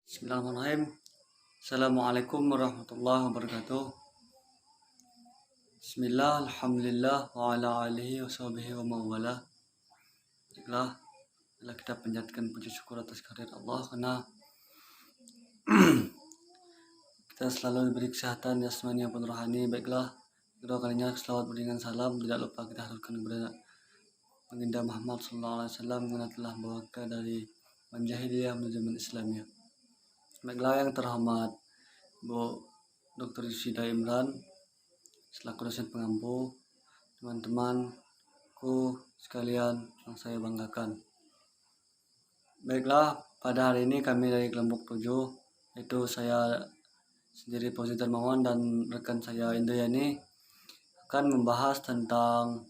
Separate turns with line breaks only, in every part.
Bismillahirrahmanirrahim. Assalamualaikum warahmatullahi wabarakatuh. Bismillah, alhamdulillah, wa ala alihi wa sahbihi wa mawala. Baiklah, kita panjatkan puji syukur atas kehadirat Allah karena kita selalu diberi kesehatan jasmani maupun rohani. Baiklah, kedua kalinya selawat beriringan salam tidak lupa kita haturkan kepada baginda Muhammad SAW yang telah membawa kita dari menjahiliyah menuju zaman Islamiyah. Baiklah, yang terhormat Bu Dr. Yusida Imran selaku dosen pengampu, teman-temanku sekalian yang saya banggakan. Baiklah, pada hari ini kami dari kelompok 7, yaitu saya sendiri Fauzi Darmawan dan rekan saya Indriani, akan membahas tentang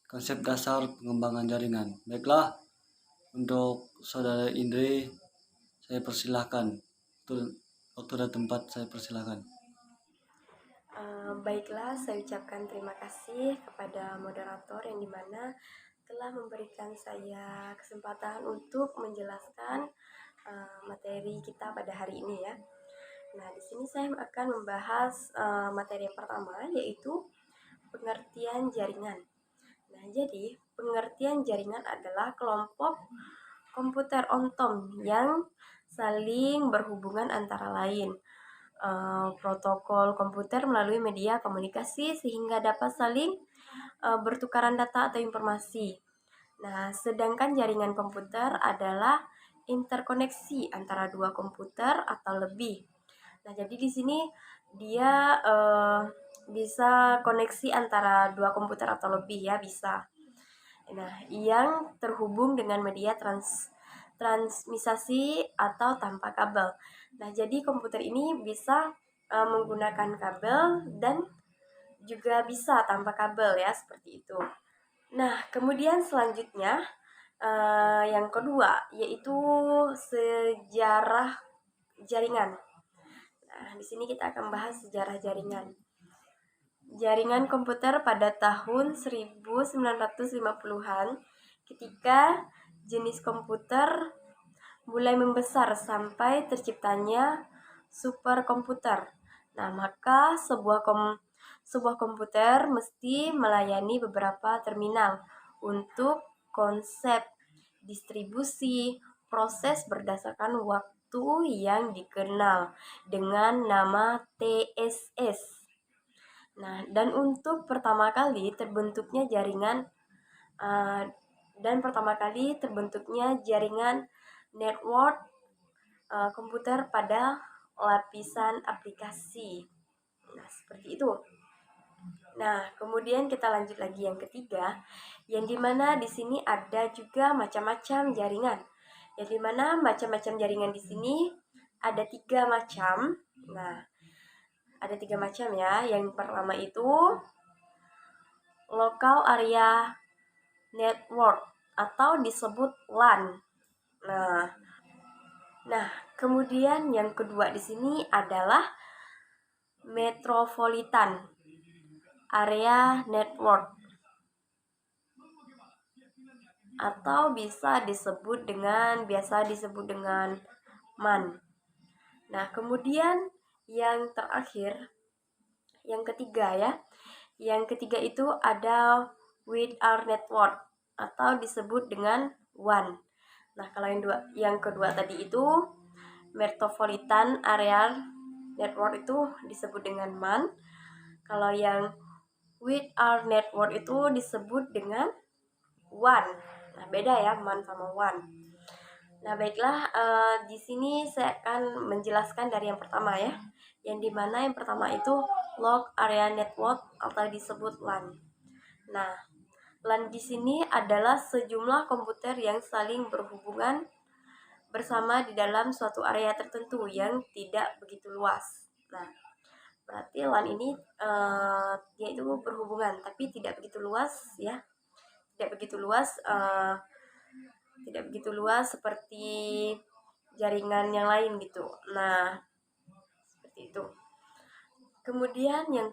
konsep dasar pengembangan jaringan. Baiklah, untuk saudara Indri, saya persilahkan. Waktu dan tempat saya persilahkan.
Baiklah, saya ucapkan terima kasih kepada moderator yang dimana telah memberikan saya kesempatan untuk menjelaskan materi kita pada hari ini ya. Nah, di sini saya akan membahas materi yang pertama, yaitu pengertian jaringan. Nah, jadi pengertian jaringan adalah kelompok komputer ontom yang saling berhubungan antara lain. Protokol komputer melalui media komunikasi sehingga dapat saling bertukaran data atau informasi. Nah, sedangkan jaringan komputer adalah interkoneksi antara dua komputer atau lebih. Nah, jadi di sini dia bisa koneksi antara dua komputer atau lebih ya, bisa. Nah, yang terhubung dengan media transmisasi atau tanpa kabel. Nah, jadi komputer ini bisa menggunakan kabel dan juga bisa tanpa kabel ya, seperti itu. Nah, kemudian selanjutnya yang kedua yaitu sejarah jaringan. Nah, di sini kita akan bahas sejarah jaringan. Jaringan komputer pada tahun 1950-an ketika jenis komputer mulai membesar sampai terciptanya superkomputer. Nah, maka sebuah komputer mesti melayani beberapa terminal untuk konsep distribusi proses berdasarkan waktu yang dikenal dengan nama TSS. Nah, dan untuk pertama kali terbentuknya jaringan network komputer pada lapisan aplikasi. Nah, seperti itu. Nah, kemudian kita lanjut lagi yang ketiga, yang dimana di sini ada juga macam-macam jaringan. Yang dimana macam-macam jaringan di sini ada 3 macam. Nah, ada 3 macam ya. Yang pertama itu local area network atau disebut LAN. Nah, kemudian yang kedua di sini adalah metropolitan area network atau biasa disebut dengan MAN. Nah, kemudian yang terakhir, yang ketiga ya. Yang ketiga itu ada wide network atau disebut dengan WAN. Nah, kalau yang kedua tadi itu metropolitan area network itu disebut dengan MAN. Kalau yang wide network itu disebut dengan WAN. Nah, beda ya MAN sama WAN. Nah, baiklah, di sini saya akan menjelaskan dari yang pertama ya. Yang dimana yang pertama itu Local Area Network atau disebut LAN. Nah, LAN di sini adalah sejumlah komputer yang saling berhubungan bersama di dalam suatu area tertentu yang tidak begitu luas. Nah, berarti LAN ini dia itu berhubungan tapi tidak begitu luas ya. Tidak begitu luas seperti jaringan yang lain gitu. Nah, seperti itu. Kemudian yang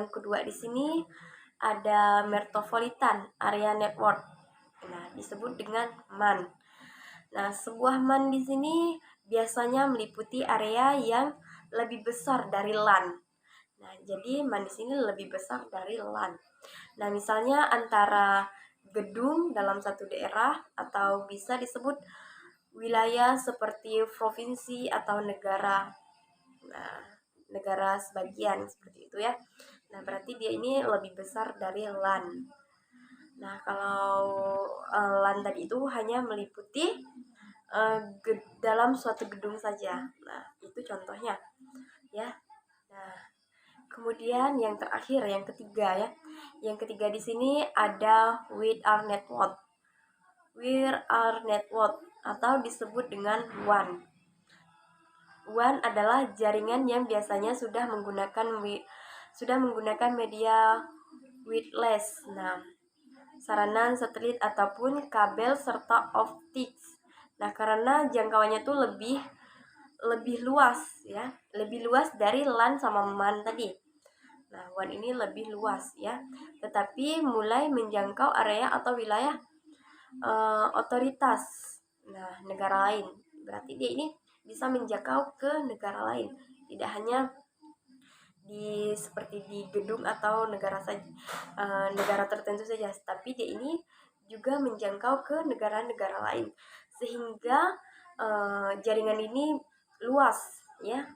kedua di sini ada Metropolitan Area Network. Nah, disebut dengan MAN. Nah, sebuah MAN di sini biasanya meliputi area yang lebih besar dari LAN. Nah, jadi MAN di sini lebih besar dari LAN. Nah, misalnya antara gedung dalam satu daerah atau bisa disebut wilayah seperti provinsi atau negara. Nah, negara sebagian seperti itu ya. Nah, berarti dia ini lebih besar dari LAN. Nah, kalau LAN tadi itu hanya meliputi dalam suatu gedung saja. Nah, itu contohnya ya. Nah, kemudian yang terakhir, yang ketiga ya. Yang ketiga di sini ada WIR network. WIR network atau disebut dengan WAN. WAN adalah jaringan yang biasanya sudah menggunakan media wireless. Nah, saranan satelit ataupun kabel serta optics. Nah, karena jangkauannya tuh lebih luas ya, lebih luas dari LAN sama MAN tadi. Nah, WAN ini lebih luas ya, tetapi mulai menjangkau area atau wilayah otoritas. Nah, negara lain. Berarti dia ini bisa menjangkau ke negara lain, tidak hanya seperti di gedung atau negara tertentu saja, tapi dia ini juga menjangkau ke negara-negara lain, sehingga jaringan ini luas ya,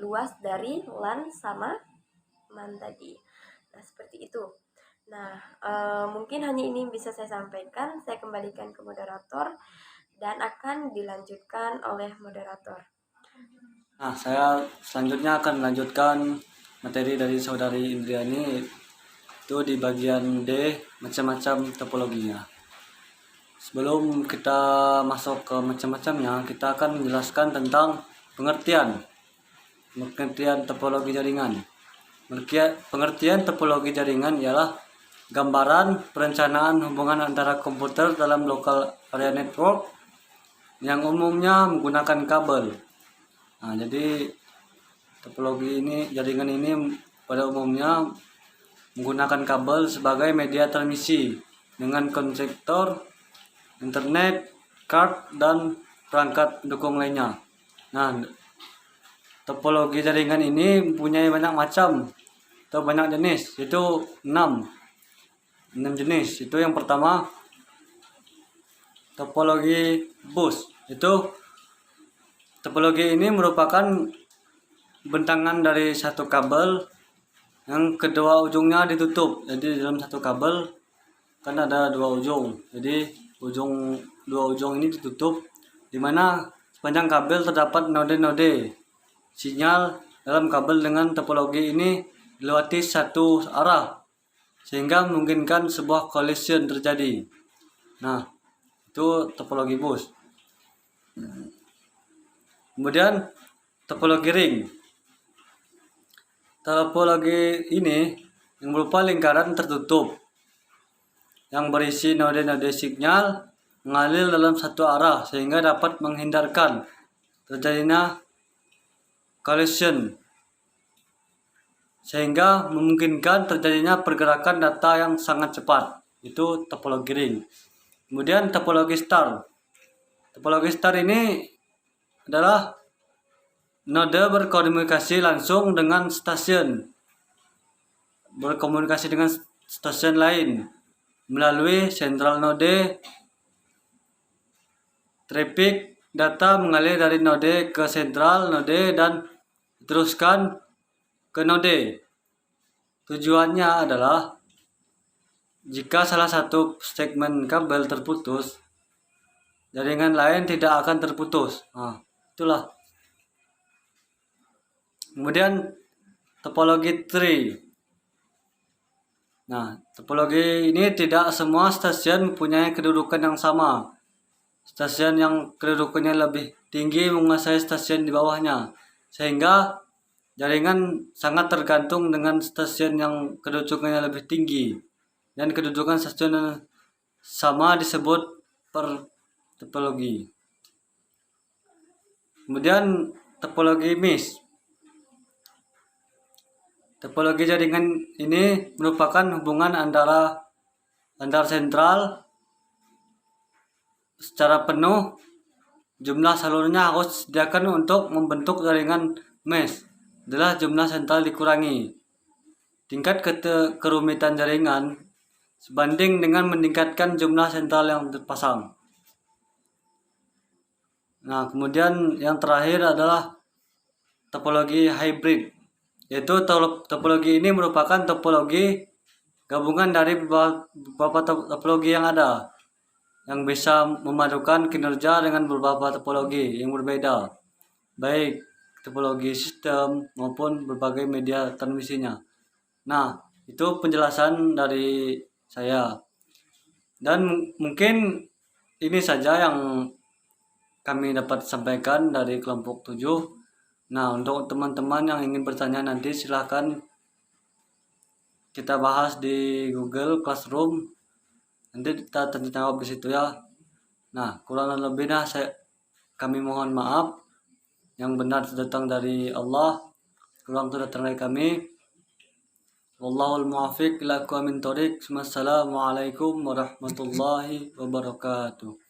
luas dari LAN sama MAN tadi. Nah, seperti itu. Nah, mungkin hanya ini bisa saya sampaikan. Saya kembalikan ke moderator dan akan dilanjutkan oleh moderator.
Nah, saya selanjutnya akan melanjutkan materi dari saudari Indriani, itu di bagian D, macam-macam topologinya. Sebelum kita masuk ke macam-macamnya, kita akan menjelaskan tentang pengertian topologi jaringan. Pengertian topologi jaringan ialah gambaran perencanaan hubungan antara komputer dalam local area network yang umumnya menggunakan kabel. Nah, jadi jaringan ini pada umumnya menggunakan kabel sebagai media transmisi dengan konektor internet, card, dan perangkat pendukung lainnya. Nah, topologi jaringan ini mempunyai banyak macam atau banyak jenis, yaitu 6 jenis. Itu yang pertama, topologi bus. Topologi ini merupakan bentangan dari satu kabel yang kedua ujungnya ditutup. Jadi dalam satu kabel kan ada dua ujung. Jadi dua ujung ini ditutup, di mana sepanjang kabel terdapat node-node sinyal dalam kabel. Dengan topologi ini dilewati satu arah sehingga memungkinkan sebuah collision terjadi. Nah, itu topologi bus. Kemudian topologi ring. Topologi ini yang berupa lingkaran tertutup yang berisi node-node sinyal mengalir dalam satu arah sehingga dapat menghindarkan terjadinya collision, sehingga memungkinkan terjadinya pergerakan data yang sangat cepat. Itu topologi ring. Kemudian topologi star. Topologi star ini adalah node berkomunikasi langsung dengan stasiun lain melalui central node. Traffic data mengalir dari node ke central node dan diteruskan ke node. Tujuannya adalah jika salah satu segmen kabel terputus, jaringan lain tidak akan terputus. Nah, itulah. Kemudian topologi tree. Nah, topologi ini tidak semua stasiun mempunyai kedudukan yang sama. Stasiun yang kedudukannya lebih tinggi menguasai stasiun di bawahnya, sehingga jaringan sangat tergantung dengan stasiun yang kedudukannya lebih tinggi. Dan kedudukan stasiun yang sama disebut per topologi. Kemudian topologi mesh. Topologi jaringan ini merupakan hubungan antara sentral secara penuh. Jumlah salurnya harus disediakan untuk membentuk jaringan mesh adalah jumlah sentral dikurangi tingkat kerumitan jaringan sebanding dengan meningkatkan jumlah sentral yang terpasang. Nah, kemudian yang terakhir adalah topologi hybrid, yaitu topologi ini merupakan topologi gabungan dari beberapa topologi yang ada, yang bisa memadukan kinerja dengan beberapa topologi yang berbeda, baik topologi sistem maupun berbagai media transmisinya. Nah, itu penjelasan dari saya. Dan mungkin ini saja yang kami dapat sampaikan dari kelompok 7. Nah, untuk teman-teman yang ingin bertanya nanti silahkan kita bahas di Google Classroom. Nanti kita tanya jawab di situ ya. Nah, kurang lebihnya kami mohon maaf. Yang benar datang dari Allah, kurang itu datang dari kami. Wallahul muwaffiq ila aqwamit thoriq. Wassalamualaikum warahmatullahi wabarakatuh.